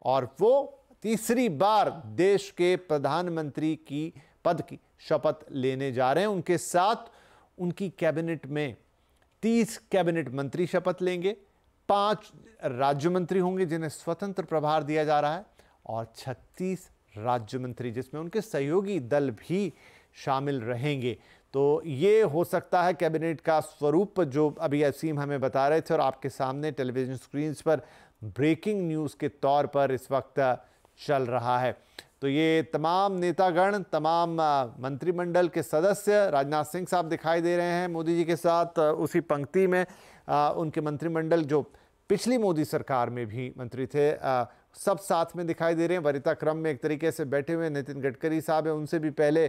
और वो तीसरी बार देश के प्रधानमंत्री की पद की शपथ लेने जा रहे हैं। उनके साथ उनकी कैबिनेट में 30 कैबिनेट मंत्री शपथ लेंगे, 5 राज्य मंत्री होंगे जिन्हें स्वतंत्र प्रभार दिया जा रहा है, और 36 राज्य मंत्री जिसमें उनके सहयोगी दल भी शामिल रहेंगे। तो ये हो सकता है कैबिनेट का स्वरूप जो अभी असीम हमें बता रहे थे और आपके सामने टेलीविजन स्क्रीन पर ब्रेकिंग न्यूज़ के तौर पर इस वक्त चल रहा है। तो ये तमाम नेतागण, तमाम मंत्रिमंडल के सदस्य, राजनाथ सिंह साहब दिखाई दे रहे हैं मोदी जी के साथ उसी पंक्ति में। उनके मंत्रिमंडल जो पिछली मोदी सरकार में भी मंत्री थे, सब साथ में दिखाई दे रहे हैं। वरीयता क्रम में एक तरीके से बैठे हुए नितिन गडकरी साहब हैं, उनसे भी पहले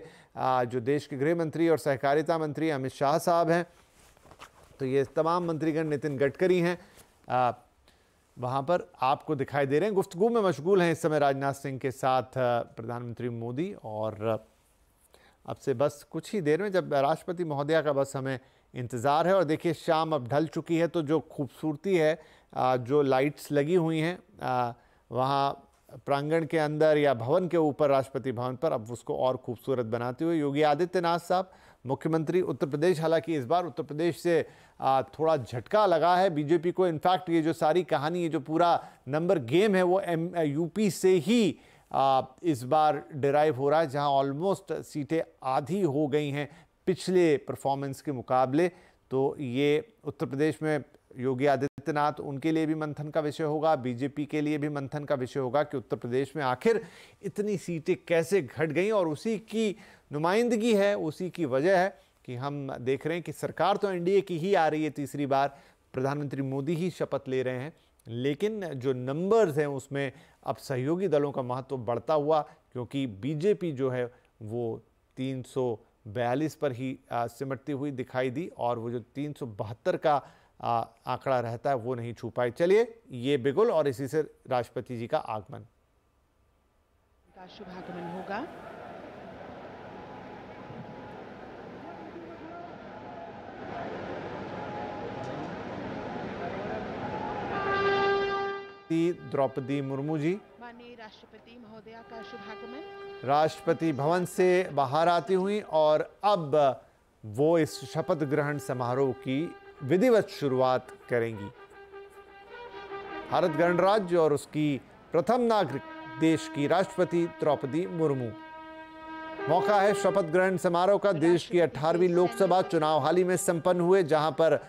जो देश के गृह मंत्री और सहकारिता मंत्री अमित शाह साहब हैं। तो ये तमाम मंत्रीगण, नितिन गडकरी हैं, वहाँ पर आपको दिखाई दे रहे हैं। गुफ्तगू में मशगूल हैं इस समय राजनाथ सिंह के साथ प्रधानमंत्री मोदी। और अब से बस कुछ ही देर में जब राष्ट्रपति महोदया का बस हमें इंतज़ार है। और देखिए शाम अब ढल चुकी है, तो जो खूबसूरती है, जो लाइट्स लगी हुई हैं वहाँ प्रांगण के अंदर या भवन के ऊपर, राष्ट्रपति भवन पर, अब उसको और खूबसूरत बनाते हुए योगी आदित्यनाथ साहब, मुख्यमंत्री उत्तर प्रदेश। हालांकि इस बार उत्तर प्रदेश से थोड़ा झटका लगा है बीजेपी को। इनफैक्ट ये जो सारी कहानी, ये जो पूरा नंबर गेम है, वो यूपी से ही इस बार डिराइव हो रहा है, जहां ऑलमोस्ट सीटें आधी हो गई हैं पिछले परफॉर्मेंस के मुकाबले। तो ये उत्तर प्रदेश में योगी आदित्यनाथ, उनके लिए भी मंथन का विषय होगा, बीजेपी के लिए भी मंथन का विषय होगा कि उत्तर प्रदेश में आखिर इतनी सीटें कैसे घट गईं। और उसी की नुमाइंदगी है, उसी की वजह है कि हम देख रहे हैं कि सरकार तो एनडीए की ही आ रही है, तीसरी बार प्रधानमंत्री मोदी ही शपथ ले रहे हैं, लेकिन जो नंबर्स हैं उसमें अब सहयोगी दलों का महत्व बढ़ता हुआ, क्योंकि बीजेपी जो है वो 342 पर ही सिमटती हुई दिखाई दी, और वो जो 372 का आंकड़ा रहता है वो नहीं छू पाई। चलिए ये बिगुल और इसी से राष्ट्रपति जी का आगमन का शुभागमन होगा। द्रौपदी मुर्मू जी, माननीय राष्ट्रपति महोदया का शुभागमन राष्ट्रपति भवन से बाहर आती हुई, और अब वो इस शपथ ग्रहण समारोह की विधिवत शुरुआत करेंगी। भारत गणराज्य और उसकी प्रथम नागरिक देश की राष्ट्रपति द्रौपदी मुर्मू। मौका है शपथ ग्रहण समारोह का। देश की 18वीं लोकसभा चुनाव हाल ही में संपन्न हुए, जहां पर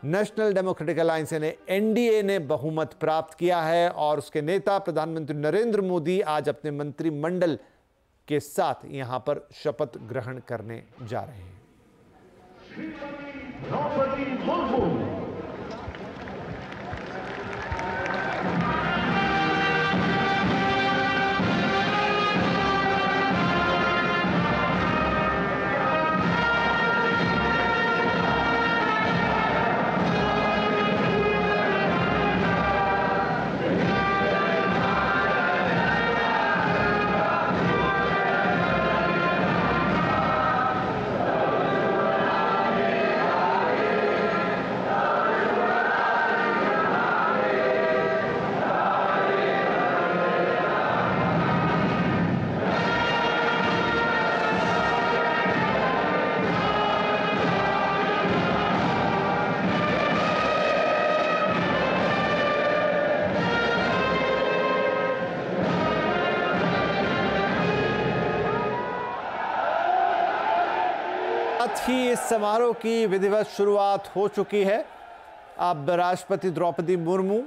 नेशनल डेमोक्रेटिक अलायंस ने, एनडीए ने बहुमत प्राप्त किया है, और उसके नेता प्रधानमंत्री नरेंद्र मोदी आज अपने मंत्रिमंडल के साथ यहां पर शपथ ग्रहण करने जा रहे हैं। द्रौपदी मुर्मू। ही इस समारोह की विधिवत शुरुआत हो चुकी है। अब राष्ट्रपति द्रौपदी मुर्मू